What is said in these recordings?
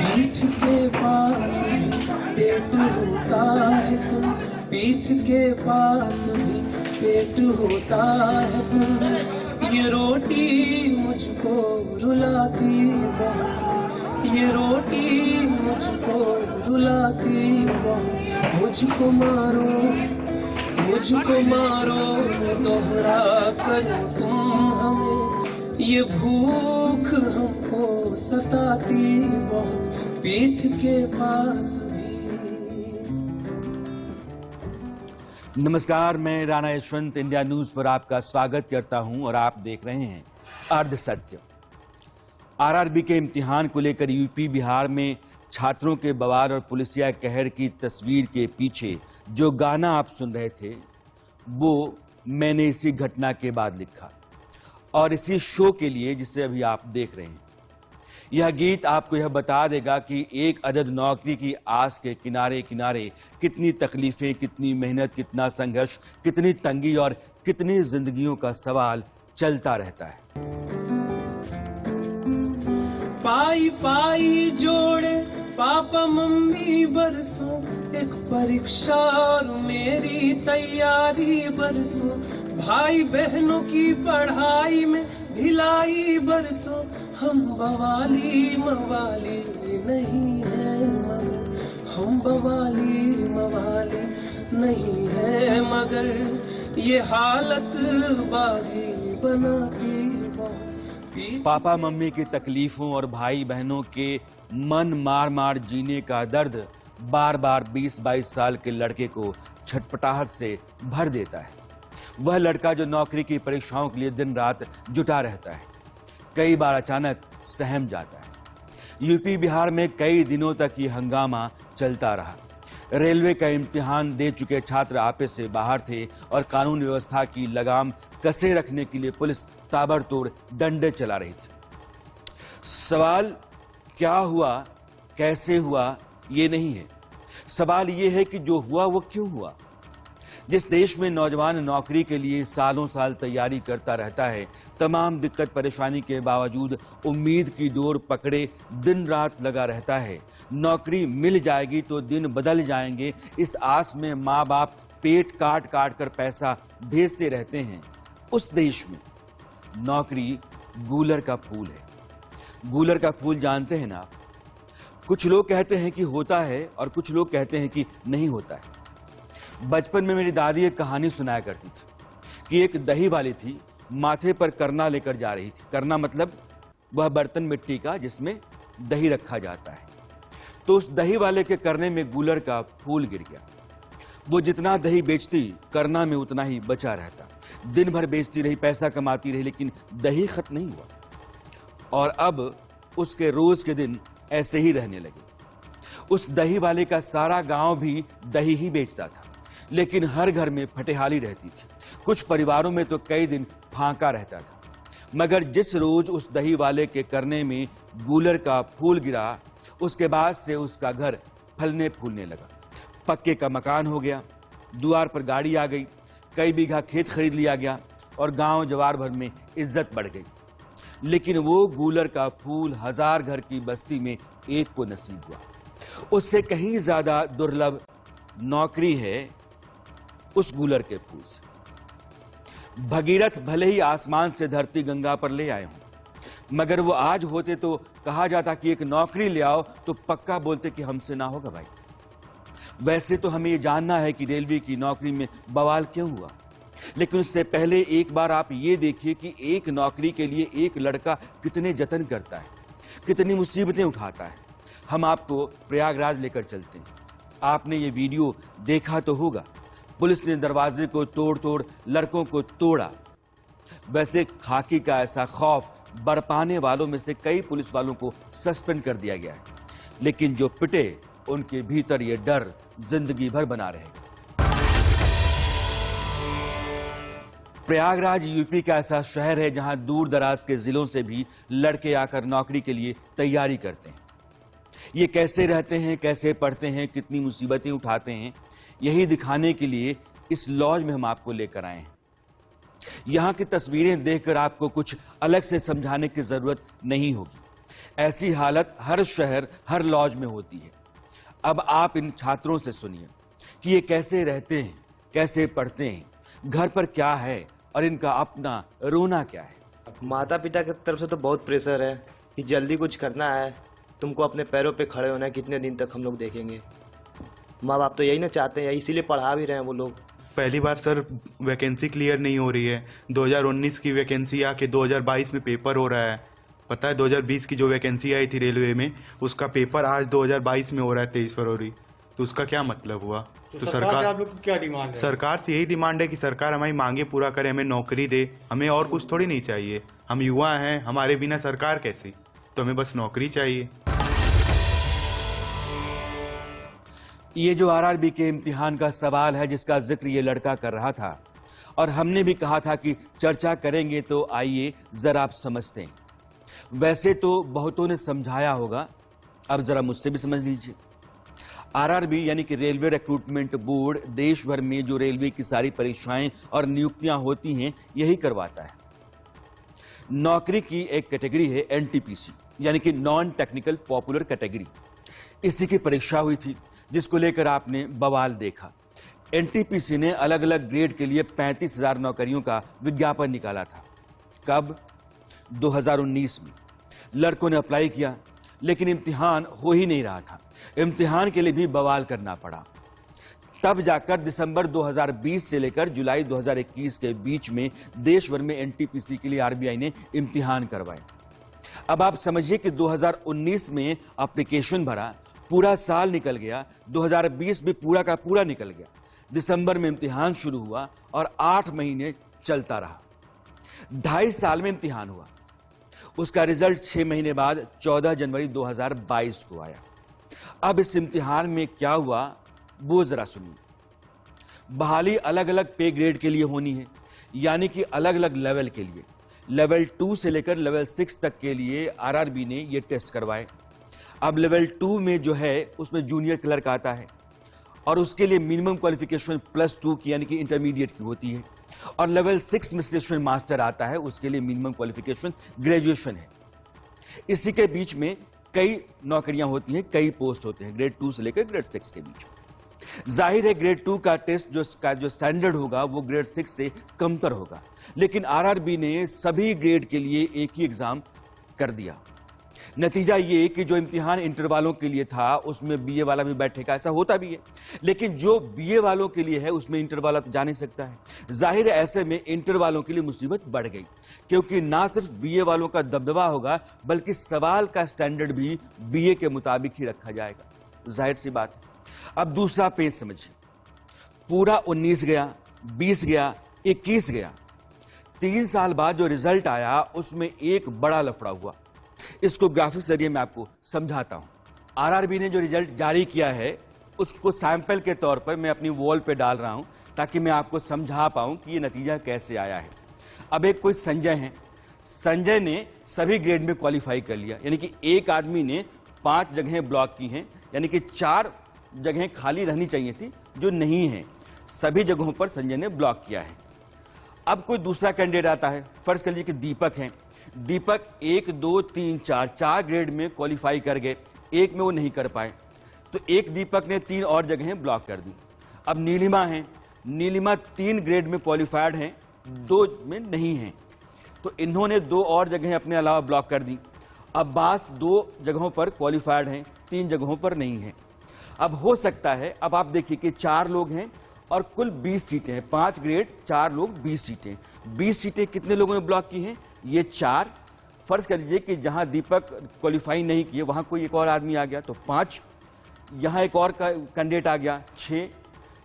पीठ के पास भी पेट होता है सुन, पीठ के पास भी पेट होता है सुन। ये रोटी मुझको रुलाती बहुत, ये रोटी मुझको रुलाती बहुत। मुझको मारो, मुझको मारो, दोहरा करो तुम हमें, ये भूख हमको सताती बहुत, पीठ के पास भी। नमस्कार, मैं राणा यशवंत इंडिया न्यूज पर आपका स्वागत करता हूं और आप देख रहे हैं अर्ध सत्य। आरआरबी के इम्तिहान को लेकर यूपी बिहार में छात्रों के बवाल और पुलिसिया कहर की तस्वीर के पीछे जो गाना आप सुन रहे थे वो मैंने इसी घटना के बाद लिखा और इसी शो के लिए जिसे अभी आप देख रहे हैं। यह गीत आपको यह बता देगा कि एक अदद नौकरी की आस के किनारे किनारे कितनी तकलीफें, कितनी मेहनत, कितना संघर्ष, कितनी तंगी और कितनी जिंदगियों का सवाल चलता रहता है। पाई पाई जोड़े पापा मम्मी बरसों, एक परीक्षा और मेरी तैयारी बरसों, भाई बहनों की पढ़ाई में ढिलाई बरसों। हम बवाली मवाली नहीं है मगर, हम बवाली मवाली नहीं है मगर, ये हालत बागी बनाती बहुत। पापा मम्मी की तकलीफों और भाई बहनों के मन मार मार जीने का दर्द बार बार 20-22 साल के लड़के को छटपटाहट से भर देता है। वह लड़का जो नौकरी की परीक्षाओं के लिए दिन रात जुटा रहता है, कई बार अचानक सहम जाता है। यूपी बिहार में कई दिनों तक ये हंगामा चलता रहा। रेलवे का इम्तिहान दे चुके छात्र आपे से बाहर थे और कानून व्यवस्था की लगाम कसे रखने के लिए पुलिस ताबड़तोड़ डंडे चला रही थी। सवाल क्या हुआ, कैसे हुआ, ये नहीं है। सवाल ये है कि जो हुआ वो क्यों हुआ। जिस देश में नौजवान नौकरी के लिए सालों साल तैयारी करता रहता है, तमाम दिक्कत परेशानी के बावजूद उम्मीद की डोर पकड़े दिन रात लगा रहता है, नौकरी मिल जाएगी तो दिन बदल जाएंगे, इस आस में माँ बाप पेट काट काट कर पैसा भेजते रहते हैं, उस देश में नौकरी गूलर का फूल है। गूलर का फूल जानते हैं ना आप? कुछ लोग कहते हैं कि होता है और कुछ लोग कहते हैं कि नहीं होता है। बचपन में मेरी दादी एक कहानी सुनाया करती थी कि एक दही वाली थी, माथे पर करना लेकर जा रही थी। करना मतलब वह बर्तन मिट्टी का जिसमें दही रखा जाता है। तो उस दही वाले के करने में गूलर का फूल गिर गया। वो जितना दही बेचती, करना में उतना ही बचा रहता। दिन भर बेचती रही, पैसा कमाती रही, लेकिन दही खत्म नहीं हुआ। और अब उसके रोज के दिन ऐसे ही रहने लगे। उस दही वाले का सारा गांव भी दही ही बेचता था, लेकिन हर घर में फटेहाली रहती थी। कुछ परिवारों में तो कई दिन फांका रहता था। मगर जिस रोज उस दही वाले के करने में गूलर का फूल गिरा, उसके बाद से उसका घर फलने फूलने लगा। पक्के का मकान हो गया, द्वार पर गाड़ी आ गई, कई बीघा खेत खरीद लिया गया और गांव जवार भर में इज्जत बढ़ गई। लेकिन वो गूलर का फूल 1000 घर की बस्ती में एक को नसीब हुआ। उससे कहीं ज्यादा दुर्लभ नौकरी है उस गूलर के फूल से। भगीरथ भले ही आसमान से धरती गंगा पर ले आए हों, मगर वो आज होते तो कहा जाता कि एक नौकरी ले आओ, तो पक्का बोलते कि हमसे ना होगा भाई। वैसे तो हमें ये जानना है कि रेलवे की नौकरी में बवाल क्यों हुआ, लेकिन उससे पहले एक बार आप ये देखिए कि एक नौकरी के लिए एक लड़का कितने जतन करता है, कितनी मुसीबतें उठाता है। हम आपको प्रयागराज लेकर चलते हैं। आपने ये वीडियो देखा तो होगा। पुलिस ने दरवाजे को तोड़ तोड़ लड़कों को तोड़ा। वैसे खाकी का ऐसा खौफ बरपाने वालों में से कई पुलिस वालों को सस्पेंड कर दिया गया है, लेकिन जो पिटे उनके भीतर ये डर जिंदगी भर बना रहेगा। प्रयागराज यूपी का ऐसा शहर है जहां दूर दराज के जिलों से भी लड़के आकर नौकरी के लिए तैयारी करते हैं। ये कैसे रहते हैं, कैसे पढ़ते हैं, कितनी मुसीबतें उठाते हैं, यही दिखाने के लिए इस लॉज में हम आपको लेकर आए हैं। यहां की तस्वीरें देखकर आपको कुछ अलग से समझाने की जरूरत नहीं होगी। ऐसी हालत हर शहर, हर लॉज में होती है। अब आप इन छात्रों से सुनिए कि ये कैसे रहते हैं, कैसे पढ़ते हैं, घर पर क्या है और इनका अपना रोना क्या है। माता पिता की तरफ से तो बहुत प्रेशर है कि जल्दी कुछ करना है, तुमको अपने पैरों पे खड़े होना है, कितने दिन तक हम लोग देखेंगे। माँ बाप तो यही ना चाहते हैं, इसीलिए पढ़ा भी रहे हैं वो लोग। पहली बार सर वैकेंसी क्लियर नहीं हो रही है। 2019 की वैकेंसी आके 2022 में पेपर हो रहा है। पता है 2020 की जो वैकेंसी आई थी रेलवे में, उसका पेपर आज 2022 में हो रहा है 23 फरवरी। तो उसका क्या मतलब हुआ? तो सरकार आप लोग की क्या डिमांड है? सरकार से यही डिमांड है कि सरकार हमारी मांगे पूरा करे, हमें नौकरी दे। हमें और कुछ थोड़ी नहीं चाहिए। हम युवा हैं, हमारे बिना सरकार कैसी? तो हमें बस नौकरी चाहिए। ये जो आरआरबी के इम्तिहान का सवाल है जिसका जिक्र ये लड़का कर रहा था, और हमने भी कहा था कि चर्चा करेंगे, तो आइए जरा आप समझते हैं। वैसे तो बहुतों ने समझाया होगा, अब जरा मुझसे भी समझ लीजिए। आरआरबी यानी कि रेलवे रिक्रूटमेंट बोर्ड देश भर में जो रेलवे की सारी परीक्षाएं और नियुक्तियां होती हैं यही करवाता है। नौकरी की एक कैटेगरी है एनटीपीसी यानी कि नॉन टेक्निकल पॉपुलर कैटेगरी। इसी की परीक्षा हुई थी जिसको लेकर आपने बवाल देखा। एनटीपीसी ने अलग अलग ग्रेड के लिए 35,000 नौकरियों का विज्ञापन निकाला था। कब? 2019 में। लड़कों ने अप्लाई किया लेकिन इम्तिहान हो ही नहीं रहा था। इम्तिहान के लिए भी बवाल करना पड़ा। तब जाकर दिसंबर 2020 से लेकर जुलाई 2021 के बीच में देश भर में एनटीपीसी के लिए आरबीआई ने इम्तिहान करवाए। अब आप समझिए कि 2019 में एप्लीकेशन भरा, पूरा साल निकल गया, 2020 भी पूरा का पूरा निकल गया। दिसंबर में इम्तिहान शुरू हुआ और 8 महीने चलता रहा। 2.5 साल में इम्तिहान हुआ। उसका रिजल्ट 6 महीने बाद 14 जनवरी 2022 को आया। अब इस इम्तिहान में क्या हुआ वो जरा सुनिए। बहाली अलग अलग पे ग्रेड के लिए होनी है, यानी कि अलग अलग लेवल के लिए। लेवल 2 से लेकर लेवल 6 तक के लिए आरआरबी ने ये टेस्ट करवाए। अब लेवल 2 में जो है उसमें जूनियर क्लर्क आता है और उसके लिए मिनिमम क्वालिफिकेशन +2 की यानी कि इंटरमीडिएट की होती है। और लेवल 6 में स्टेशन मास्टर आता है, उसके लिए मिनिमम क्वालिफिकेशन ग्रेजुएशन है। इसी के बीच में कई नौकरियां होती हैं, कई पोस्ट होते हैं ग्रेड 2 से लेकर ग्रेड 6 के बीच में। जाहिर है ग्रेड 2 का टेस्ट जो स्टैंडर्ड होगा वो ग्रेड 6 से कमतर होगा, लेकिन आरआरबी ने सभी ग्रेड के लिए एक ही एग्जाम कर दिया। नतीजा ये कि जो इम्तिहान इंटर वालों के लिए था उसमें बीए वाला भी बैठेगा, ऐसा होता भी है, लेकिन जो बीए वालों के लिए है उसमें इंटर वाला तो जा नहीं सकता है। जाहिर है ऐसे में इंटर वालों के लिए मुसीबत बढ़ गई, क्योंकि ना सिर्फ बीए वालों का दबदबा होगा बल्कि सवाल का स्टैंडर्ड भी बीए के मुताबिक ही रखा जाएगा। जाहिर सी बात है। अब दूसरा पेज समझिए। पूरा 19 गया, 20 गया, 21 गया। 3 साल बाद जो रिजल्ट आया उसमें एक बड़ा लफड़ा हुआ। इसको ग्राफिक्स जरिए मैं आपको समझाता हूं। आरआरबी ने जो रिजल्ट जारी किया है उसको सैंपल के तौर पर मैं अपनी वॉल पे डाल रहा हूं ताकि मैं आपको समझा पाऊं कि ये नतीजा कैसे आया है। अब एक कोई संजय है, संजय ने सभी ग्रेड में क्वालिफाई कर लिया, यानी कि एक आदमी ने 5 जगहें ब्लॉक की हैं, यानी कि 4 जगहें खाली रहनी चाहिए थी जो नहीं है, सभी जगहों पर संजय ने ब्लॉक किया है। अब कोई दूसरा कैंडिडेट आता है, फर्ज कर लीजिए कि दीपक है। दीपक 1, 2, 3, 4 ग्रेड में क्वालिफाई कर गए, एक में वो नहीं कर पाए, तो एक दीपक ने 3 और जगहें ब्लॉक कर दी। अब नीलिमा है, नीलिमा 3 ग्रेड में क्वालिफाइड है, 2 में नहीं है, तो इन्होंने 2 और जगहें अपने अलावा ब्लॉक कर दी। अब्बास 2 जगहों पर क्वालिफाइड हैं, 3 जगहों पर नहीं है। अब हो सकता है, अब आप देखिए कि 4 लोग हैं और कुल 20 सीटें हैं, 5 ग्रेड 4 लोग 20 सीटें। 20 सीटें कितने लोगों ने ब्लॉक की हैं? ये 4। फर्ज कर लीजिए कि जहां दीपक क्वालिफाई नहीं किए वहां कोई एक और आदमी आ गया तो 5, यहां एक और कैंडिडेट आ गया 6,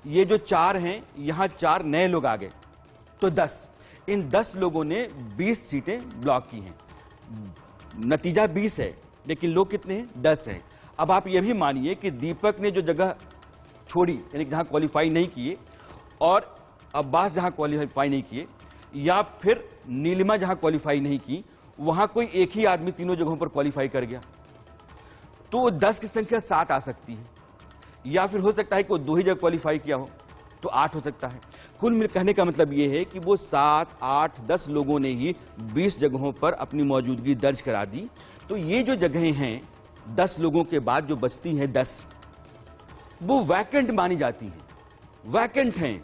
ये जो 4 हैं यहां 4 नए लोग आ गए तो 10। इन 10 लोगों ने 20 सीटें ब्लॉक की हैं। नतीजा 20 है लेकिन लोग कितने हैं? 10 हैं। अब आप ये भी मानिए कि दीपक ने जो जगह छोड़ी यानी जहां क्वालिफाई नहीं किए, और अब्बास जहां क्वालिफाई नहीं किए, या फिर नीलिमा जहां क्वालिफाई नहीं की, वहां कोई एक ही आदमी तीनों जगहों पर क्वालिफाई कर गया, तो 10 की संख्या 7 आ सकती है। या फिर हो सकता है कि 2 ही जगह क्वालिफाई किया हो, तो 8 हो सकता है। कुल मिल कहने का मतलब ये है कि वो 7, 8, 10 लोगों ने ही 20 जगहों पर अपनी मौजूदगी दर्ज करा दी। तो ये जो जगहें हैं 10 लोगों के बाद जो बचती हैं 10, वो वैकेंट मानी जाती हैं, वैकेंट हैं।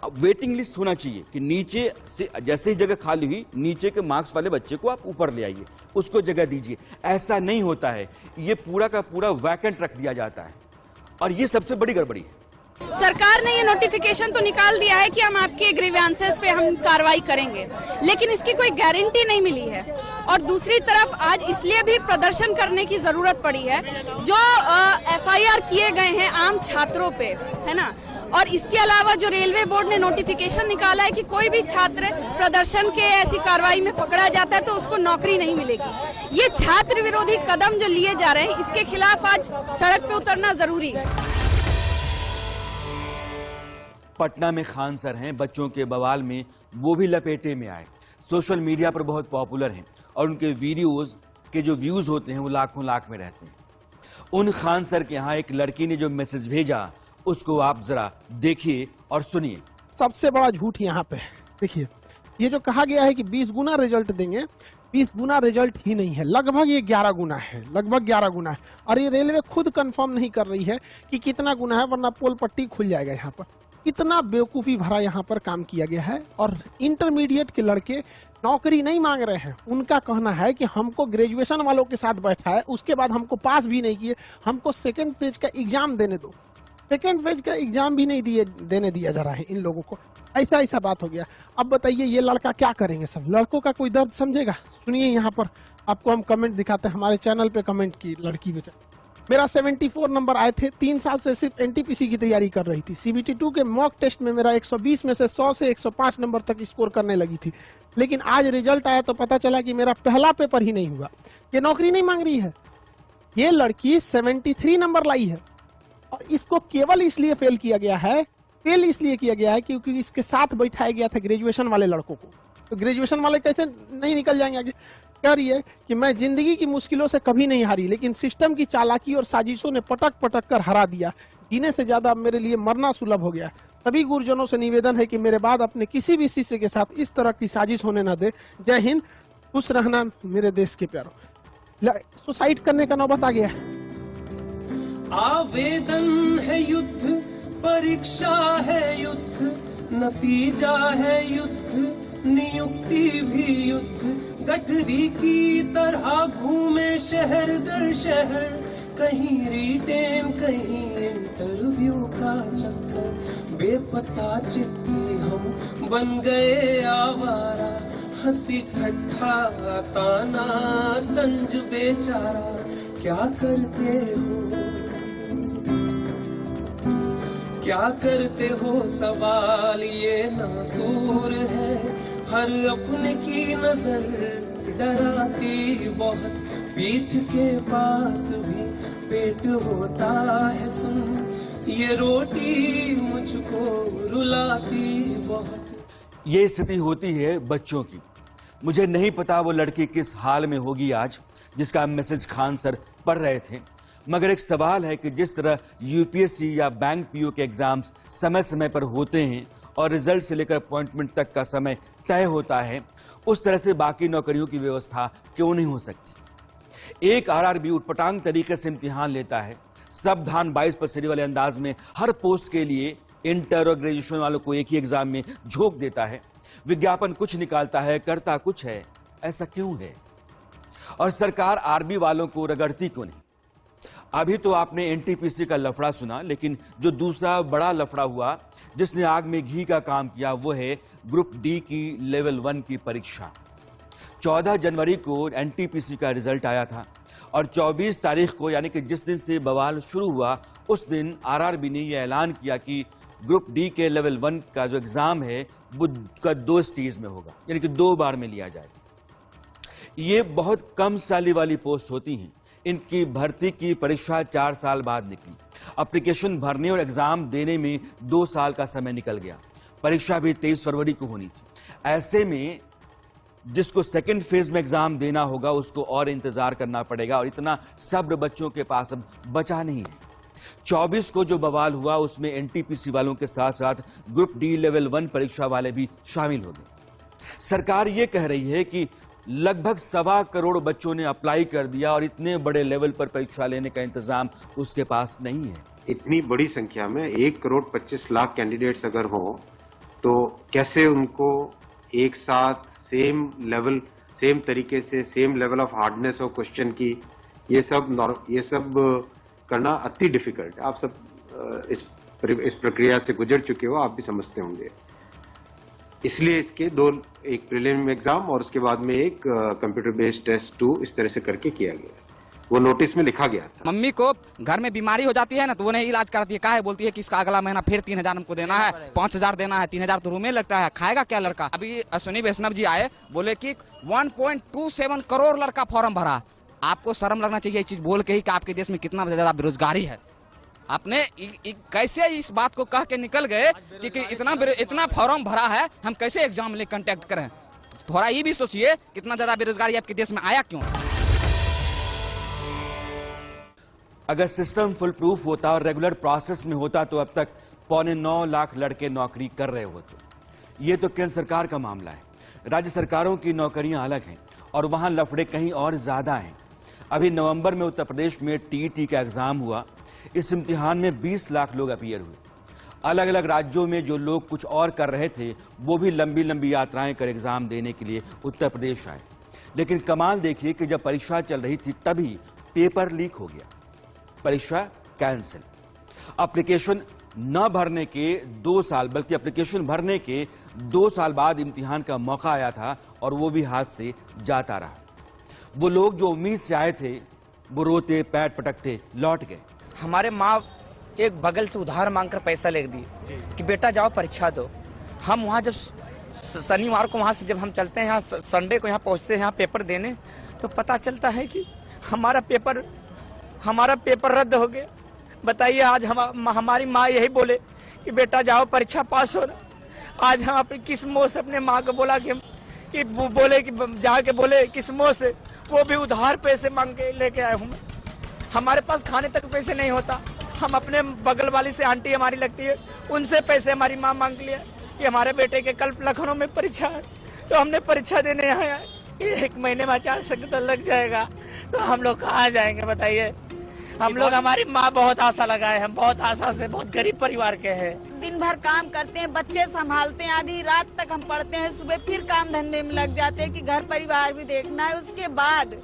अब वेटिंग लिस्ट होना चाहिए कि नीचे से जैसे ही जगह खाली हुई, नीचे के मार्क्स वाले बच्चे को आप ऊपर ले आइए, उसको जगह दीजिए। ऐसा नहीं होता है, ये पूरा का पूरा वैकेंट रख दिया जाता है और ये सबसे बड़ी गड़बड़ी है। सरकार ने ये नोटिफिकेशन तो निकाल दिया है कि हम आपके ग्रीवेंसेस पे हम कार्रवाई करेंगे, लेकिन इसकी कोई गारंटी नहीं मिली है। और दूसरी तरफ आज इसलिए भी प्रदर्शन करने की जरूरत पड़ी है, जो एफआईआर किए गए हैं आम छात्रों पे, है ना। और इसके अलावा जो रेलवे बोर्ड ने नोटिफिकेशन निकाला है कि कोई भी छात्र प्रदर्शन के ऐसी कार्रवाई में पकड़ा जाता है तो उसको नौकरी नहीं मिलेगी। ये छात्र विरोधी कदम जो लिए जा रहे हैं, इसके खिलाफ आज सड़क पे उतरना जरूरी है। पटना में खान सर हैं, बच्चों के बवाल में वो भी लपेटे में आए, सोशल मीडिया पर बहुत पॉपुलर हैं और उनके वीडियोस के जो व्यूज होते हैं वो लाखों लाख में रहते हैं। उन खान सर के यहाँ एक लड़की ने जो मैसेज भेजा, उसको आप जरा देखिए और सुनिए। सबसे बड़ा झूठ यहाँ पे देखिए, ये जो कहा गया है कि 20 गुना रिजल्ट देंगे, 20 गुना रिजल्ट ही नहीं है, लगभग ये 11 गुना है, लगभग 11 गुना है। और ये रेलवे खुद कंफर्म नहीं कर रही है कि कितना गुना है, वरना पोल पट्टी खुल जाएगा यहाँ पर। इतना बेवकूफी भरा यहाँ पर काम किया गया है। और इंटरमीडिएट के लड़के नौकरी नहीं मांग रहे हैं, उनका कहना है कि हमको ग्रेजुएशन वालों के साथ बैठा है, उसके बाद हमको पास भी नहीं किए, हमको सेकेंड फेज का एग्जाम देने दो। सेकेंड फेज का एग्जाम भी नहीं देने दिया जा रहा है इन लोगों को। ऐसा बात हो गया। अब बताइए ये लड़का क्या करेंगे? सब लड़कों का कोई दर्द समझेगा? सुनिए, यहाँ पर आपको हम कमेंट दिखाते हैं। हमारे चैनल पे कमेंट की लड़की बेचारी, मेरा 74 नंबर आए थे, 3 साल से सिर्फ एनटीपीसी की तैयारी कर रही थी। CBT 2 के मॉक टेस्ट में मेरा 120 में से 100 से 105 नंबर तक स्कोर करने लगी थी, लेकिन आज रिजल्ट आया तो पता चला कि मेरा पहला पेपर ही नहीं हुआ। ये नौकरी नहीं मांग रही है। ये लड़की 73 नंबर लाई है और इसको केवल इसलिए फेल किया गया है, क्योंकि इसके साथ बैठाया गया था ग्रेजुएशन वाले लड़कों को। तो ग्रेजुएशन वाले कैसे नहीं निकल जाएंगे आगे? कह रही है कि मैं जिंदगी की मुश्किलों से कभी नहीं हारी, लेकिन सिस्टम की चालाकी और साजिशों ने पटक पटक कर हरा दिया। जीने से ज्यादा मेरे लिए मरना सुलभ हो गया। सभी गुरुजनों से निवेदन है कि मेरे बाद अपने किसी भी शिष्य के साथ इस तरह की साजिश होने न दे। जय हिंद, खुश रहना मेरे देश के प्यारों। सुसाइड करने का नौबत आ गया। आवेदन है युद्ध, परीक्षा है युद्ध, नतीजा है युद्ध, नियुक्ति भी युद्ध। गठरी की तरह घूमे शहर दर शहर, कहीं रिटेन कहीं इंटरव्यू का चक्कर। बेपता चिट्ठी हम बन गए आवारा, हंसी ठट्ठा ताना तंज बेचारा। क्या करते हो, क्या करते हो, सवाल ये नासूर है। हर अपने की नजर डराती बहुत, पीठ के पास भी पेट होता है सुन। ये रोटी मुझको रुलाती बहुत। ये स्थिति होती है बच्चों की। मुझे नहीं पता वो लड़की किस हाल में होगी आज, जिसका मैसेज खान सर पढ़ रहे थे, मगर एक सवाल है कि जिस तरह यूपीएससी या बैंक पीओ के एग्जाम्स समय समय पर होते हैं और रिजल्ट से लेकर अपॉइंटमेंट तक का समय तय होता है, उस तरह से बाकी नौकरियों की व्यवस्था क्यों नहीं हो सकती? एक आरआरबी उटपटांग तरीके से इम्तिहान लेता है, सब धान 22 पसेरी वाले अंदाज में हर पोस्ट के लिए इंटर और ग्रेजुएशन वालों को एक ही एग्जाम में झोंक देता है, विज्ञापन कुछ निकालता है, करता कुछ है। ऐसा क्यों है? और सरकार आरबी वालों को रगड़ती क्यों नहीं? अभी तो आपने एनटीपीसी का लफड़ा सुना, लेकिन जो दूसरा बड़ा लफड़ा हुआ जिसने आग में घी का काम किया, वो है ग्रुप डी की लेवल 1 की परीक्षा। 14 जनवरी को एनटीपीसी का रिजल्ट आया था और 24 तारीख को, यानी कि जिस दिन से बवाल शुरू हुआ, उस दिन आरआरबी ने यह ऐलान किया कि ग्रुप डी के लेवल 1 का जो एग्जाम है वो 2 स्टेज में होगा, यानी कि 2 बार में लिया जाएगा। ये बहुत कम साली वाली पोस्ट होती हैं। इनकी भर्ती की परीक्षा 4 साल बाद निकली। एप्लीकेशन भरने और एग्जाम देने में 2 साल का समय निकल गया। परीक्षा भी 23 फरवरी को होनी थी। ऐसे में जिसको सेकंड फेज में एग्जाम देना होगा उसको और इंतजार करना पड़ेगा और इतना सब्र बच्चों के पास अब बचा नहीं है। 24 को जो बवाल हुआ उसमें एनटीपीसी वालों के साथ साथ ग्रुप डी लेवल 1 परीक्षा वाले भी शामिल हो गए। सरकार ये कह रही है कि लगभग 1.25 करोड़ बच्चों ने अप्लाई कर दिया और इतने बड़े लेवल पर परीक्षा लेने का इंतजाम उसके पास नहीं है। इतनी बड़ी संख्या में 1,25,00,000 कैंडिडेट्स अगर हो तो कैसे उनको एक साथ सेम तरीके से same level of hardness of question की ये सब करना अति डिफिकल्ट है। आप सब इस प्रक्रिया से गुजर चुके हो, आप भी समझते होंगे। इसलिए इसके एक प्रीलिम एग्जाम और उसके बाद में एक कंप्यूटर बेस्ड टेस्ट 2 इस तरह से करके किया गया। वो नोटिस में लिखा गया था। मम्मी को घर में बीमारी हो जाती है ना तो वो नहीं इलाज कराती है, काहे बोलती है कि इसका अगला महीना फिर 3,000 हमको देना है, 5,000 देना है, 3,000 तो रूम में लगता है, खाएगा क्या लड़का। अभी अश्विनी वैष्णव जी आए, बोले कि 1.27 करोड़ लड़का फॉर्म भरा। आपको शर्म लगना चाहिए ये चीज बोल के ही कि आपके देश में कितना ज्यादा बेरोजगारी है। आपने कैसे इस बात को कह के निकल गए कि इतना फॉर्म भरा है, हम कैसे एग्जाम ले कंटेक्ट करें। थोड़ा ये भी सोचिए कितना ज्यादा बेरोजगारी आपके देश में आया क्यों। अगर सिस्टम फुल प्रूफ होता और रेगुलर प्रोसेस में होता तो अब तक 9.25 लाख लड़के नौकरी कर रहे होते। ये तो केंद्र सरकार का मामला है। राज्य सरकारों की नौकरियां अलग हैं और वहां लफड़े कहीं और ज्यादा हैं। अभी नवंबर में उत्तर प्रदेश में टीईटी का एग्जाम हुआ। इस इम्तिहान में 20 लाख लोग अपीयर हुए। अलग अलग राज्यों में जो लोग कुछ और कर रहे थे वो भी लंबी लंबी यात्राएं कर एग्जाम देने के लिए उत्तर प्रदेश आए। लेकिन कमाल देखिए कि जब परीक्षा चल रही थी तभी पेपर लीक हो गया, परीक्षा कैंसिल। एप्लीकेशन न भरने के 2 साल बल्कि एप्लीकेशन भरने के 2 साल बाद इम्तिहान का मौका आया था और वो भी हाथ से जाता रहा। वो लोग जो उम्मीद से आए थे वो रोते पैर पटकते लौट गए। हमारे माँ एक बगल से उधार मांगकर पैसा ले दी कि बेटा जाओ परीक्षा दो। हम वहाँ जब शनिवार को वहाँ से जब हम चलते हैं, यहाँ संडे को यहाँ पहुँचते हैं यहाँ पेपर देने, तो पता चलता है कि हमारा पेपर रद्द हो गया। बताइए, आज हमारी माँ यही बोले कि बेटा जाओ परीक्षा पास हो ना। आज हम अपनी किस मुँह से अपने माँ को बोला कि बोले कि जाके बोले किस मुँह से, वो भी उधार पैसे मांग के लेके आए हूँ मैं। हमारे पास खाने तक पैसे नहीं होता। हम अपने बगल वाली से आंटी हमारी लगती है, उनसे पैसे हमारी माँ मांग लिया कि हमारे बेटे के कल लखनऊ में परीक्षा है, तो हमने परीक्षा देने आया। 1 महीने में 4 सप्ताह लग जाएगा, तो हम लोग कहाँ जाएंगे बताइए। हम लोग, हमारी माँ बहुत आशा लगाए, हम बहुत आशा से, बहुत गरीब परिवार के हैं। दिन भर काम करते हैं, बच्चे संभालते हैं, आधी रात तक हम पढ़ते हैं, सुबह फिर काम धंधे में लग जाते हैं कि घर परिवार भी देखना है। उसके बाद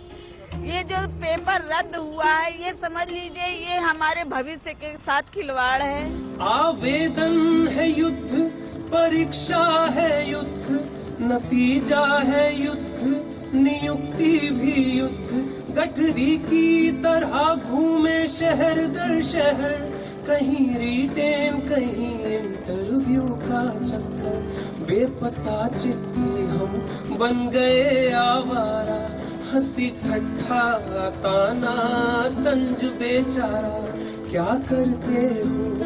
ये जो पेपर रद्द हुआ है, ये समझ लीजिए ये हमारे भविष्य के साथ खिलवाड़ है। आवेदन है युद्ध, परीक्षा है युद्ध, नतीजा है युद्ध, नियुक्ति भी युद्ध। गठरी की तरह घूमे शहर दर शहर, कहीं रिटेन कहीं इंटरव्यू का चक्कर। बेपता चिट्ठी हम बन गए आवारा, हंसी ठट्ठा ताना तंज बेचारा। क्या करते हो,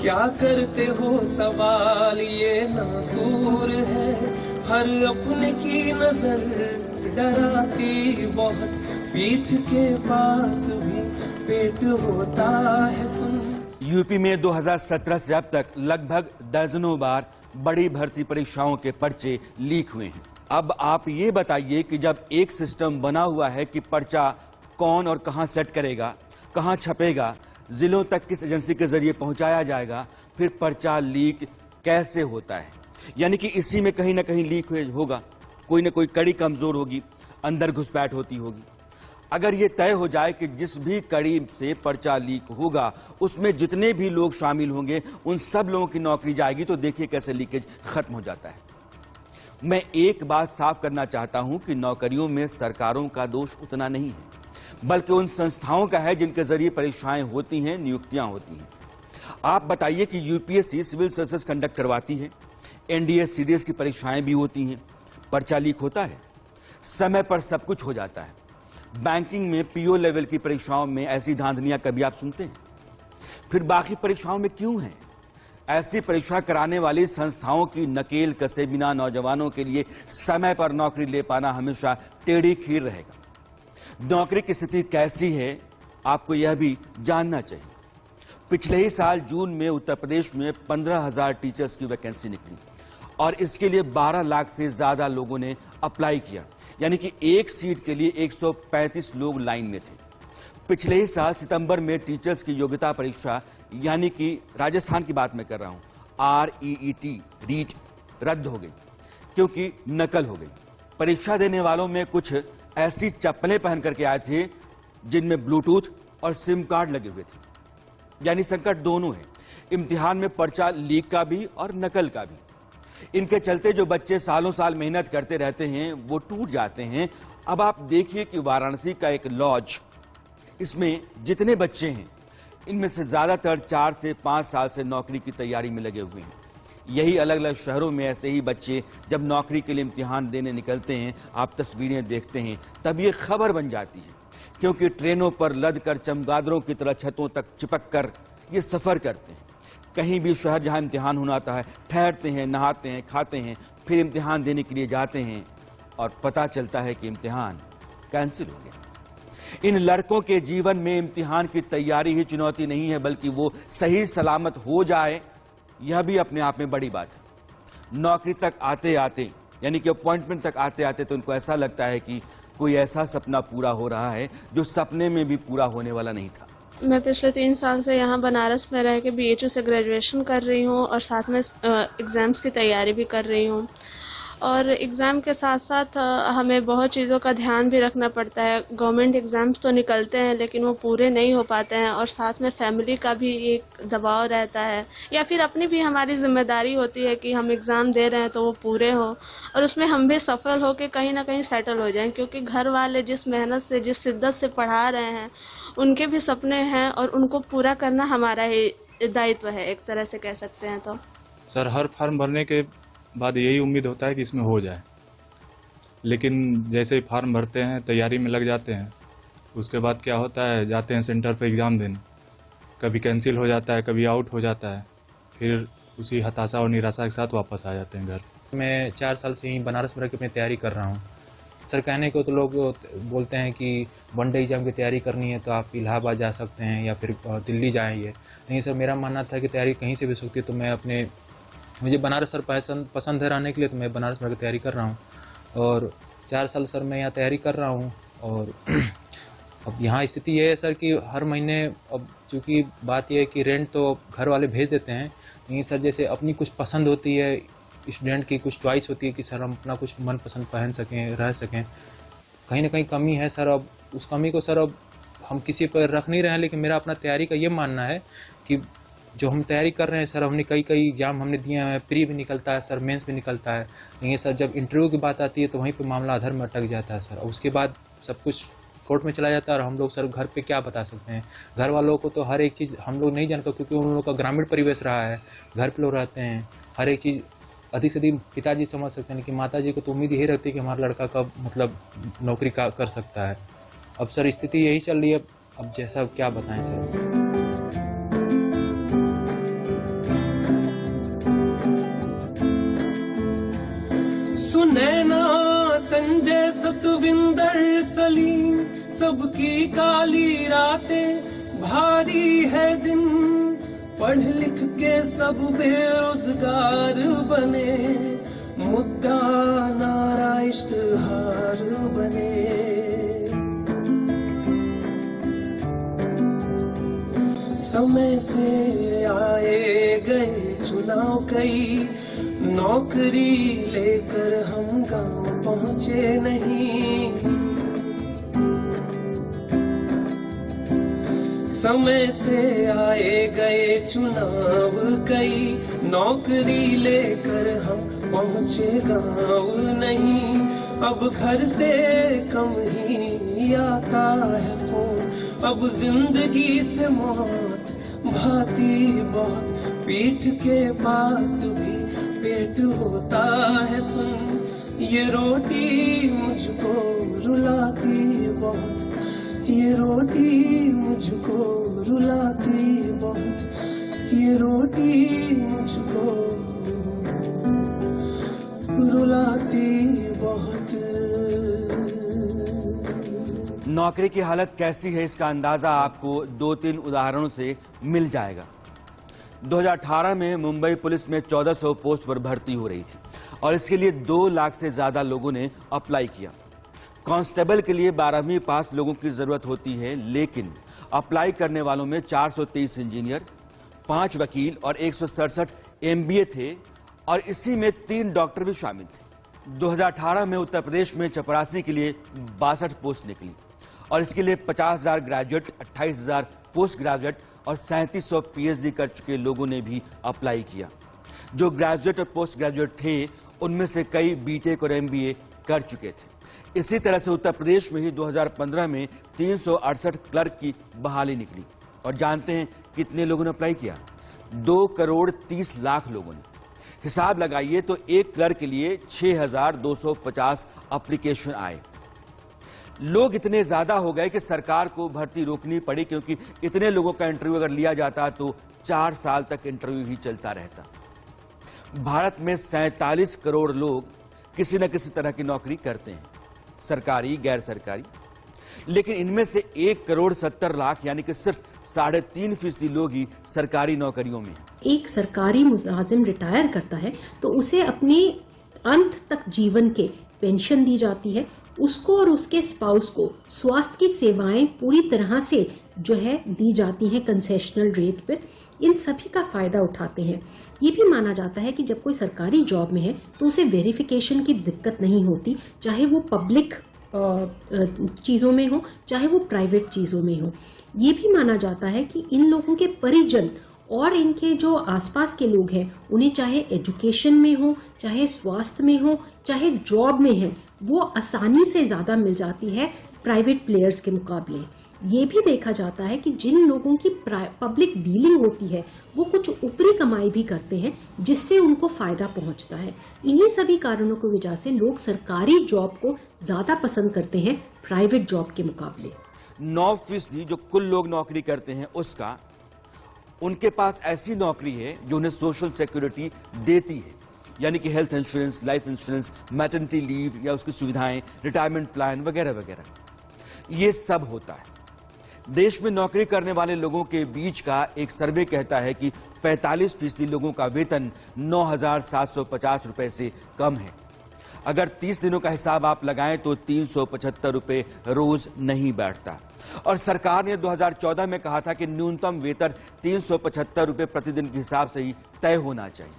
क्या करते हो सवाल ये नासूर है। हर अपने की नजर डराती बहुत, पीठ के पास भी पेट होता है सुन। यूपी में 2017 से अब तक लगभग दर्जनों बार बड़ी भर्ती परीक्षाओं के पर्चे लीक हुए हैं। अब आप ये बताइए कि जब एक सिस्टम बना हुआ है कि पर्चा कौन और कहां सेट करेगा, कहां छपेगा, जिलों तक किस एजेंसी के जरिए पहुंचाया जाएगा, फिर पर्चा लीक कैसे होता है। यानी कि इसी में कहीं ना कहीं लीक होगा, कोई ना कोई कड़ी कमजोर होगी, अंदर घुसपैठ होती होगी। अगर ये तय हो जाए कि जिस भी कड़ी से पर्चा लीक होगा उसमें जितने भी लोग शामिल होंगे उन सब लोगों की नौकरी जाएगी, तो देखिए कैसे लीकेज खत्म हो जाता है। मैं एक बात साफ करना चाहता हूं कि नौकरियों में सरकारों का दोष उतना नहीं है, बल्कि उन संस्थाओं का है जिनके जरिए परीक्षाएं होती हैं, नियुक्तियां होती हैं। आप बताइए कि यूपीएससी सिविल सर्विसेज कंडक्ट करवाती है, एनडीए सीडीएस की परीक्षाएं भी होती हैं, पर्चा लीक होता है, समय पर सब कुछ हो जाता है। बैंकिंग में पीओ लेवल की परीक्षाओं में ऐसी धांधलियां कभी आप सुनते हैं? फिर बाकी परीक्षाओं में क्यों हैं? ऐसी परीक्षा कराने वाली संस्थाओं की नकेल कसे बिना नौजवानों के लिए समय पर नौकरी ले पाना हमेशा टेढ़ी खीर रहेगा। नौकरी की स्थिति कैसी है आपको यह भी जानना चाहिए। पिछले ही साल जून में उत्तर प्रदेश में 15,000 टीचर्स की वैकेंसी निकली और इसके लिए 12 लाख से ज्यादा लोगों ने अप्लाई किया, यानी कि एक सीट के लिए 135 लोग लाइन में थे। पिछले ही साल सितंबर में टीचर्स की योग्यता परीक्षा, यानी कि राजस्थान की बात मैं कर रहा हूं, REET रद्द हो गई क्योंकि नकल हो गई। परीक्षा देने वालों में कुछ ऐसी चप्पलें पहन करके आए थे जिनमें ब्लूटूथ और सिम कार्ड लगे हुए थे, यानी संकट दोनों है, इम्तिहान में पर्चा लीक का भी और नकल का भी। इनके चलते जो बच्चे सालों साल मेहनत करते रहते हैं वो टूट जाते हैं। अब आप देखिए कि वाराणसी का एक लॉज, इसमें जितने बच्चे हैं इनमें से ज्यादातर 4 से 5 साल से नौकरी की तैयारी में लगे हुए हैं। यही अलग अलग शहरों में ऐसे ही बच्चे जब नौकरी के लिए इम्तिहान देने निकलते हैं, आप तस्वीरें देखते हैं, तब ये खबर बन जाती है, क्योंकि ट्रेनों पर लद कर चमगादड़ों की तरह छतों तक चिपक कर ये सफर करते हैं। कहीं भी शहर जहां इम्तिहान होना होता है ठहरते हैं, नहाते हैं, खाते हैं, फिर इम्तिहान देने के लिए जाते हैं और पता चलता है कि इम्तिहान कैंसिल हो गया। इन लड़कों के जीवन में इम्तिहान की तैयारी ही चुनौती नहीं है, बल्कि वो सही सलामत हो जाए, यह भी अपने आप में बड़ी बात है। नौकरी तक आते आते, यानी कि अपॉइंटमेंट तक आते आते तो उनको ऐसा लगता है कि कोई ऐसा सपना पूरा हो रहा है जो सपने में भी पूरा होने वाला नहीं था। मैं पिछले 3 साल से यहाँ बनारस में रह के BHU से ग्रेजुएशन कर रही हूँ और साथ में एग्ज़ाम्स की तैयारी भी कर रही हूँ। और एग्ज़ाम के साथ साथ हमें बहुत चीज़ों का ध्यान भी रखना पड़ता है। गवर्नमेंट एग्ज़ाम्स तो निकलते हैं लेकिन वो पूरे नहीं हो पाते हैं, और साथ में फैमिली का भी एक दबाव रहता है, या फिर अपनी भी हमारी जिम्मेदारी होती है कि हम एग्ज़ाम दे रहे हैं तो वो पूरे हो और उसमें हम भी सफल हो के कहीं ना कहीं सेटल हो जाएं, क्योंकि घर वाले जिस मेहनत से, जिस शिद्दत से पढ़ा रहे हैं, उनके भी सपने हैं और उनको पूरा करना हमारा ही दायित्व है, एक तरह से कह सकते हैं। तो सर, हर फॉर्म भरने के बाद यही उम्मीद होता है कि इसमें हो जाए, लेकिन जैसे ही फॉर्म भरते हैं, तैयारी में लग जाते हैं, उसके बाद क्या होता है, जाते हैं सेंटर पे एग्ज़ाम देने, कभी कैंसिल हो जाता है, कभी आउट हो जाता है, फिर उसी हताशा और निराशा के साथ वापस आ जाते हैं घर। मैं 4 साल से ही बनारस में रह के अपनी तैयारी कर रहा हूँ। सर, कहने को तो लोग बोलते हैं कि वनडे एग्जाम की तैयारी करनी है तो आप इलाहाबाद जा सकते हैं या फिर दिल्ली जाएंगे। नहीं सर, मेरा मानना था कि तैयारी कहीं से भी सकती है, तो मुझे बनारस सर पसंद है रहने के लिए, तो मैं बनारस में तैयारी कर रहा हूँ। और 4 साल सर मैं यहाँ तैयारी कर रहा हूँ। और अब यहाँ स्थिति ये है सर कि हर महीने, अब चूँकि बात यह है कि रेंट तो घर वाले भेज देते हैं, लेकिन सर जैसे अपनी कुछ पसंद होती है, स्टूडेंट की कुछ चॉइस होती है कि सर हम अपना कुछ मनपसंद पहन सकें, रह सकें, कहीं ना कहीं कमी है सर। अब उस कमी को सर अब हम किसी पर रख नहीं रहे हैं, लेकिन मेरा अपना तैयारी का ये मानना है कि जो हम तैयारी कर रहे हैं सर, हमने कई एग्जाम हमने दिए हैं, प्री भी निकलता है सर, मेंस भी निकलता है, लेकिन सर जब इंटरव्यू की बात आती है तो वहीं पे मामला अधर में अटक जाता है सर। और उसके बाद सब कुछ कोर्ट में चला जाता है और हम लोग सर घर पे क्या बता सकते हैं। घर वालों को तो हर एक चीज़ हम लोग नहीं जानते, क्योंकि उन लोगों का ग्रामीण परिवेश रहा है, घर पे लोग रहते हैं, हर एक चीज़ अधिक से अधिक पिताजी समझ सकते हैं, लेकिन माता जी को तो उम्मीद यही रहती है कि हमारा लड़का कब मतलब नौकरी कर सकता है। अब सर स्थिति यही चल रही है, अब जैसा क्या बताएं सर। सुनैना, संजय, सतविंदर, सलीम, सबकी काली रातें, भारी है दिन, पढ़ लिख के सब बेरोजगार बने, मुद्दा नारा इश्तहार बने। समय से आए गए चुनाव कई, नौकरी लेकर हम गांव पहुंचे नहीं। समय से आए गए चुनाव कई, नौकरी लेकर हम पहुंचे गांव नहीं। अब घर से कम ही आता है फोन, अब जिंदगी से मौत भाती बहुत, पीठ के पास भी पेट होता है सुन। ये रोटी मुझको रुलाती बहुत, ये रोटी मुझको रुलाती बहुत, ये रोटी मुझको रुलाती बहुत। नौकरी की हालत कैसी है इसका अंदाजा आपको 2-3 उदाहरणों से मिल जाएगा। 2018 में मुंबई पुलिस में 1400 पोस्ट पर भर्ती हो रही थी और इसके लिए 2 लाख से ज्यादा लोगों ने अप्लाई किया। कांस्टेबल के लिए 12वीं पास लोगों की जरूरत होती है, लेकिन अप्लाई करने वालों में 423 इंजीनियर, 5 वकील और 167 MBA थे और इसी में 3 डॉक्टर भी शामिल थे। 2018 में उत्तर प्रदेश में चपरासी के लिए 62 पोस्ट निकली और इसके लिए 50,000 ग्रेजुएट, 28,000 पोस्ट ग्रेजुएट और 3700 PhD कर चुके लोगों ने भी अप्लाई किया। जो ग्रेजुएट और पोस्ट ग्रेजुएट थे उनमें से कई बीटेक और MBA कर चुके थे। इसी तरह से उत्तर प्रदेश में ही 2015 में 368 क्लर्क की बहाली निकली और जानते हैं कितने लोगों ने अप्लाई किया? 2,30,00,000 लोगों ने। हिसाब लगाइए तो एक क्लर्क के लिए 6,250 एप्लीकेशन आए। लोग इतने ज्यादा हो गए कि सरकार को भर्ती रोकनी पड़ी, क्योंकि इतने लोगों का इंटरव्यू अगर लिया जाता तो 4 साल तक इंटरव्यू ही चलता रहता। भारत में 47 करोड़ लोग किसी न किसी तरह की नौकरी करते हैं, सरकारी गैर सरकारी, लेकिन इनमें से 1,70,00,000 यानी कि सिर्फ 3.5% लोग ही सरकारी नौकरियों में। एक सरकारी मुलाजिम रिटायर करता है तो उसे अपने अंत तक जीवन के पेंशन दी जाती है, उसको और उसके स्पाउस को स्वास्थ्य की सेवाएं पूरी तरह से जो है दी जाती हैं कंसेशनल रेट पे। इन सभी का फायदा उठाते हैं। ये भी माना जाता है कि जब कोई सरकारी जॉब में है तो उसे वेरिफिकेशन की दिक्कत नहीं होती, चाहे वो पब्लिक चीज़ों में हो चाहे वो प्राइवेट चीज़ों में हो। ये भी माना जाता है कि इन लोगों के परिजन और इनके जो आसपास के लोग हैं उन्हें चाहे एजुकेशन में हो, चाहे स्वास्थ्य में हो, चाहे जॉब में है, वो आसानी से ज़्यादा मिल जाती है प्राइवेट प्लेयर्स के मुकाबले। ये भी देखा जाता है कि जिन लोगों की पब्लिक डीलिंग होती है वो कुछ ऊपरी कमाई भी करते हैं जिससे उनको फायदा पहुंचता है। इन्हीं सभी कारणों की वजह से लोग सरकारी जॉब को ज्यादा पसंद करते हैं प्राइवेट जॉब के मुकाबले। 9% जो कुल लोग नौकरी करते हैं उसका उनके पास ऐसी नौकरी है जो उन्हें सोशल सिक्योरिटी देती है, यानी कि health insurance, life insurance, maternity leave या उसकी सुविधाएं, रिटायरमेंट प्लान वगैरह वगैरह। ये सब होता है। देश में नौकरी करने वाले लोगों के बीच का एक सर्वे कहता है कि 45% लोगों का वेतन 9,750 रुपए से कम है। अगर 30 दिनों का हिसाब आप लगाएं तो 375 रुपए रोज नहीं बैठता। और सरकार ने 2014 में कहा था कि न्यूनतम वेतन 375 रुपए प्रतिदिन के हिसाब से ही तय होना चाहिए।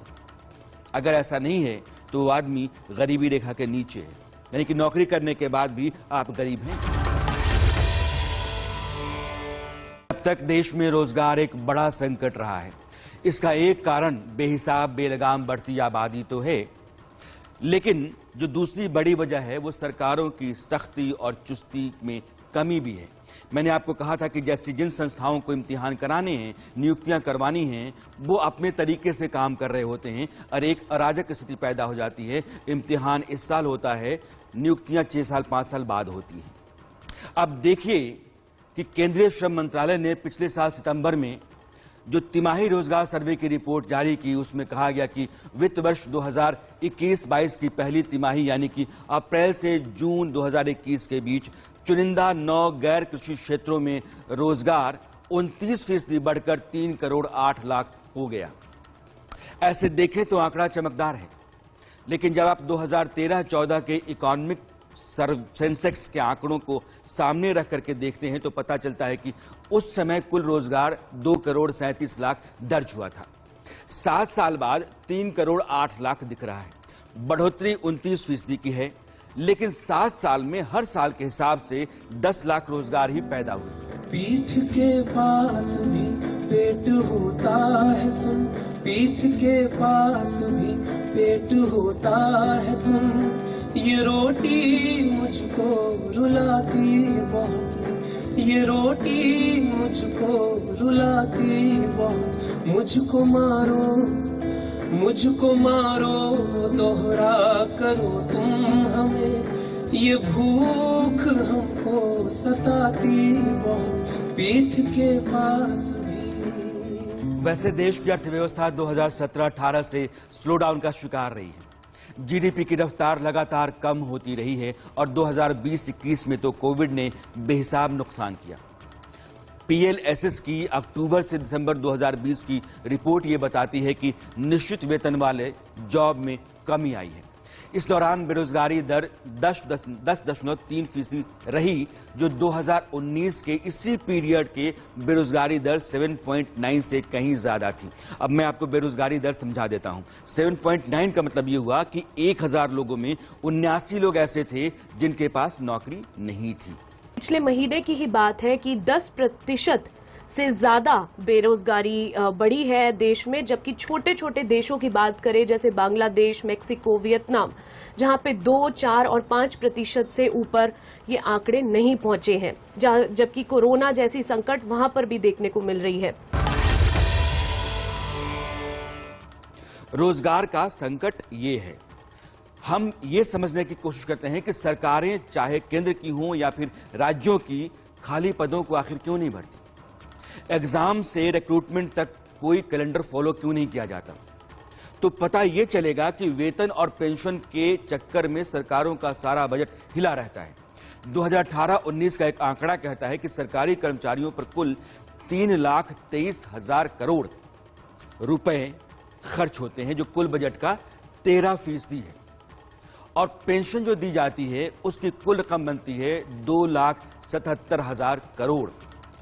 अगर ऐसा नहीं है तो आदमी गरीबी रेखा के नीचे है, यानी कि नौकरी करने के बाद भी आप गरीब हैं। अब तक देश में रोजगार एक बड़ा संकट रहा है। इसका एक कारण बेहिसाब बेलगाम बढ़ती आबादी तो है, लेकिन जो दूसरी बड़ी वजह है वो सरकारों की सख्ती और चुस्ती में कमी भी है। मैंने आपको कहा था कि जैसी जिन संस्थाओं को इम्तिहान कराने हैं, नियुक्तियां करवानी हैं, वो अपने तरीके से काम कर रहे होते हैं और एक अराजक स्थिति पैदा हो जाती है। इम्तिहान इस साल होता है, नियुक्तियां 6 साल 5 साल बाद होती हैं। अब देखिए कि केंद्रीय श्रम मंत्रालय ने पिछले साल सितंबर में जो तिमाही रोजगार सर्वे की रिपोर्ट जारी की, उसमें कहा गया कि वित्त वर्ष 2021-22 की पहली तिमाही यानी कि अप्रैल से जून 2021 के बीच चुनिंदा 9 गैर कृषि क्षेत्रों में रोजगार 29% बढ़कर 3 करोड़ 8 लाख हो गया। ऐसे देखें तो आंकड़ा चमकदार है, लेकिन जब आप 2013-14 के इकोनॉमिक सेंसेक्स के आंकड़ों को सामने रख करके देखते हैं तो पता चलता है कि उस समय कुल रोजगार 2 करोड़ 37 लाख दर्ज हुआ था। 7 साल बाद 3 करोड़ 8 लाख दिख रहा है। बढ़ोतरी 29% की है, लेकिन 7 साल में हर साल के हिसाब से 10 लाख रोजगार ही पैदा हुए। पीठ के पास भी पेट होता है सुन, पीठ के पास भी पेट होता है सुन, ये रोटी मुझको रुलाती बहुत, ये रोटी मुझको रुलाती बहुत, मुझको मारो दोहरा करो तुम हमें, ये भूख हमको सताती बहुत, पीठ के पास भी। वैसे देश की अर्थव्यवस्था 2017-18 से स्लो डाउन का शिकार रही है। जीडीपी की रफ्तार लगातार कम होती रही है और 2020-21 में तो कोविड ने बेहिसाब नुकसान किया। पीएलएसएस की अक्टूबर से दिसंबर 2020 की रिपोर्ट ये बताती है कि निश्चित वेतन वाले जॉब में कमी आई है। इस दौरान बेरोजगारी दर 10.3% रही, जो 2019 के इसी पीरियड के बेरोजगारी दर 7.9 से कहीं ज्यादा थी। अब मैं आपको बेरोजगारी दर समझा देता हूं। 7.9 का मतलब ये हुआ कि 1000 लोगों में 79 लोग ऐसे थे जिनके पास नौकरी नहीं थी। पिछले महीने की ही बात है कि 10% से ज्यादा बेरोजगारी बढ़ी है देश में, जबकि छोटे छोटे देशों की बात करें जैसे बांग्लादेश, मेक्सिको, वियतनाम, जहां पे 2, 4 और 5% से ऊपर ये आंकड़े नहीं पहुंचे हैं, जबकि कोरोना जैसी संकट वहां पर भी देखने को मिल रही है। रोजगार का संकट ये है। हम ये समझने की कोशिश करते हैं कि सरकारें चाहे केंद्र की हों या फिर राज्यों की, खाली पदों को आखिर क्यों नहीं भरती। एग्जाम से रिक्रूटमेंट तक कोई कैलेंडर फॉलो क्यों नहीं किया जाता। तो पता यह चलेगा कि वेतन और पेंशन के चक्कर में सरकारों का सारा बजट हिला रहता है। 2018-19 का एक आंकड़ा कहता है कि सरकारी कर्मचारियों पर कुल 3,23,000 करोड़ रुपए खर्च होते हैं, जो कुल बजट का 13% है। और पेंशन जो दी जाती है उसकी कुल रकम बनती है 2,77,000 करोड़,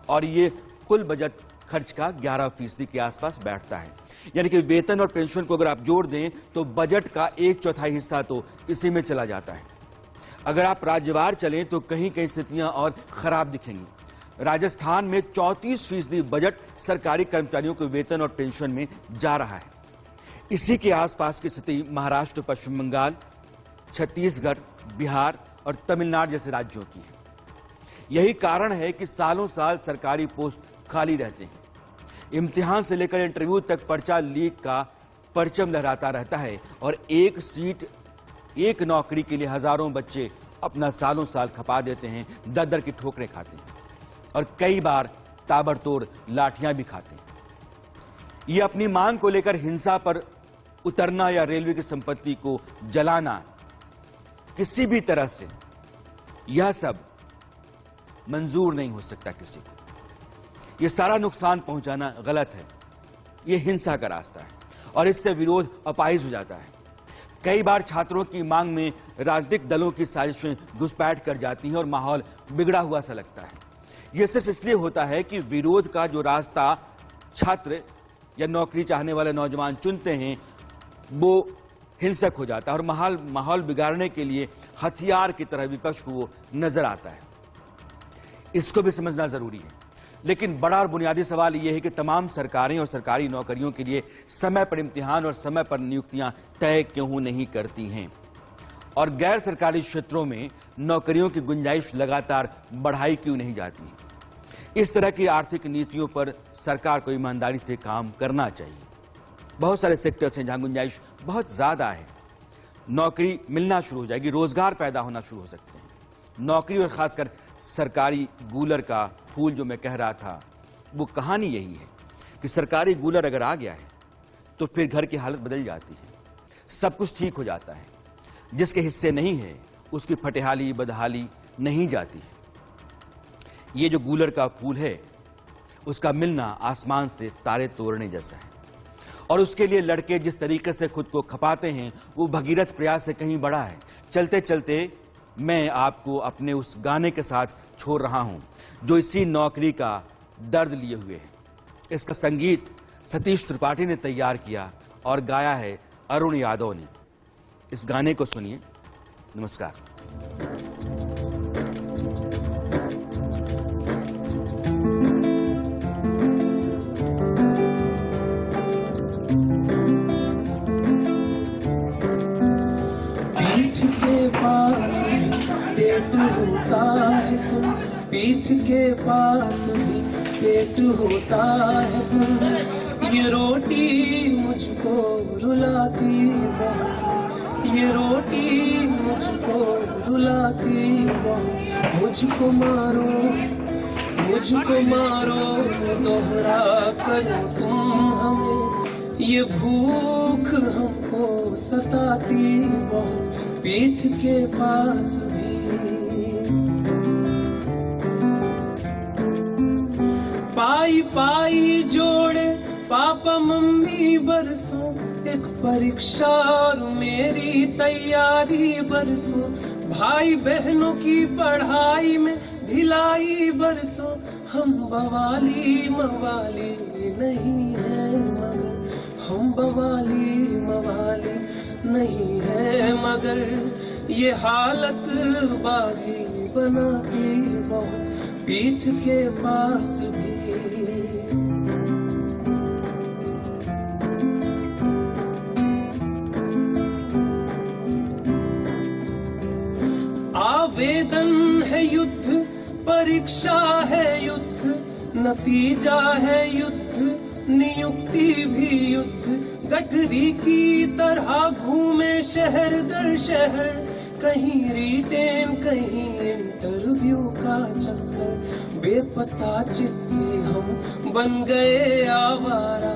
और ये कुल बजट खर्च का 11% के आसपास बैठता है। यानी कि वेतन और पेंशन को अगर आप जोड़ दें तो बजट का 1/4 हिस्सा तो इसी में चला जाता है। अगर आप राज्यवार चलें तो कहीं कहीं स्थितियां और खराब दिखेंगी। राजस्थान में 34% बजट सरकारी कर्मचारियों के वेतन और पेंशन में जा रहा है। इसी के आसपास की स्थिति महाराष्ट्र, पश्चिम बंगाल, छत्तीसगढ़, बिहार और तमिलनाडु जैसे राज्यों की है। यही कारण है कि सालों साल सरकारी पोस्ट खाली रहते हैं। इम्तिहान से लेकर इंटरव्यू तक पर्चा लीक का परचम लहराता रहता है और एक सीट, एक नौकरी के लिए हजारों बच्चे अपना सालों साल खपा देते हैं, दर-दर की ठोकरें खाते हैं और कई बार ताबड़तोड़ लाठियां भी खाते हैं। ये अपनी मांग को लेकर हिंसा पर उतरना या रेलवे की संपत्ति को जलाना, किसी भी तरह से यह सब मंजूर नहीं हो सकता किसी को। यह सारा नुकसान पहुंचाना गलत है। यह हिंसा का रास्ता है और इससे विरोध अपाहिज हो जाता है। कई बार छात्रों की मांग में राजनीतिक दलों की साजिशें घुसपैठ कर जाती हैं और माहौल बिगड़ा हुआ सा लगता है। यह सिर्फ इसलिए होता है कि विरोध का जो रास्ता छात्र या नौकरी चाहने वाले नौजवान चुनते हैं वो हिंसक हो जाता है और माहौल बिगाड़ने के लिए हथियार की तरह विपक्ष को वो नजर आता है। इसको भी समझना जरूरी है। लेकिन बड़ा और बुनियादी सवाल यह है कि तमाम सरकारें और सरकारी नौकरियों के लिए समय पर इम्तिहान और समय पर नियुक्तियां तय क्यों नहीं करती हैं, और गैर सरकारी क्षेत्रों में नौकरियों की गुंजाइश लगातार बढ़ाई क्यों नहीं जाती है। इस तरह की आर्थिक नीतियों पर सरकार को ईमानदारी से काम करना चाहिए। बहुत सारे सेक्टर्स हैं जहां गुंजाइश बहुत ज्यादा है। नौकरी मिलना शुरू हो जाएगी, रोजगार पैदा होना शुरू हो सकते हैं। नौकरी और खासकर सरकारी गूलर का फूल जो मैं कह रहा था, वो कहानी यही है कि सरकारी गूलर अगर आ गया है तो फिर घर की हालत बदल जाती है, सब कुछ ठीक हो जाता है। जिसके हिस्से नहीं है उसकी फटेहाली बदहाली नहीं जाती है। ये जो गूलर का फूल है उसका मिलना आसमान से तारे तोड़ने जैसा है, और उसके लिए लड़के जिस तरीके से खुद को खपाते हैं वो भगीरथ प्रयास से कहीं बड़ा है। चलते चलते मैं आपको अपने उस गाने के साथ छोड़ रहा हूं जो इसी नौकरी का दर्द लिए हुए है। इसका संगीत सतीश त्रिपाठी ने तैयार किया और गाया है अरुण यादव ने। इस गाने को सुनिए। नमस्कार। पीठ के पास पेट होता है सुन, पीठ के पास भी पेट होता है सुन। ये रोटी मुझको रुलाती बहुत, ये रोटी मुझको रुलाती बहुत। मुझको मारो दोहरा करो तुम हमें, ये भूख हमको सताती बहुत पीठ के पास भी। पाई पाई जोड़े पापा मम्मी बरसों, एक परीक्षा और मेरी तैयारी बरसों, भाई बहनों की पढ़ाई में ढिलाई बरसों। हम बवाली मवाली नहीं है मगर, हम बवाली मवाली नहीं है मगर, ये हालत बागी बनाती बहुत पीठ के पास भी। आवेदन है युद्ध, परीक्षा है युद्ध, नतीजा है युद्ध, नियुक्ति भी युद्ध। गठरी की तरह घूमे शहर दर शहर, कहीं रिटेन कहीं इंटरव्यू का चक्कर। बेपता चिट्ठी हम बन गए आवारा,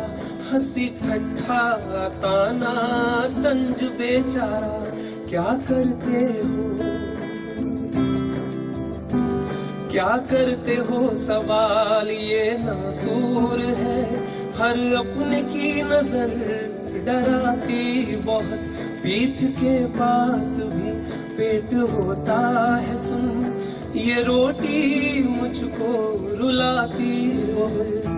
हंसी ठट्ठा ताना तंज बेचारा। क्या करते हो क्या करते हो सवाल ये नासूर है, हर अपने की नजर डराती बहुत पीठ के पास भी पेट होता है सुन, ये रोटी मुझको रुलाती बहुत।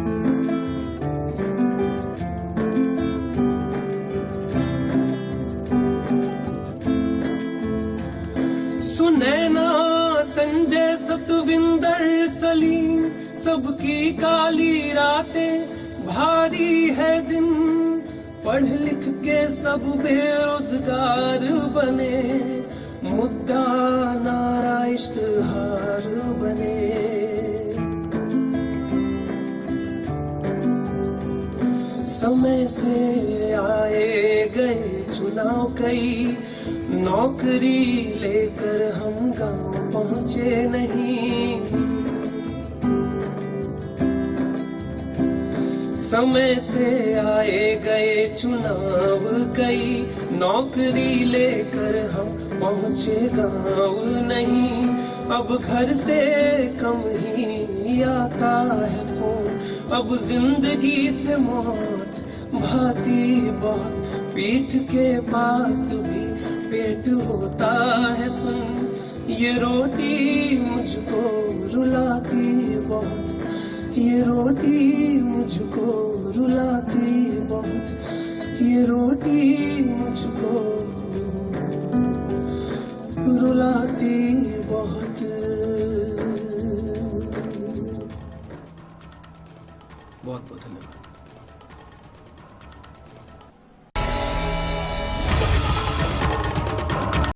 सुनैना संजय सतविंदर सलीम, सबकी काली रातें भारी है दिन। पढ़ लिख के सब बेरोजगार बने, मुद्दा नारा इश्तहार बने। समय से आए गए चुनाव कई, नौकरी लेकर हम गांव पहुंचे नहीं। समय से आए गए चुनाव कई, नौकरी लेकर हम पहुंचे गांव नहीं। अब घर से कम ही आता है फोन, अब जिंदगी से मौत भाती बहुत पीठ के पास भी पेट होता है सुन, ये रोटी मुझको रुलाती बहुत, ये रोटी मुझको रुलाती बहुत, ये रोटी मुझको रुलाती बहुत। बहुत बहुत धन्यवाद।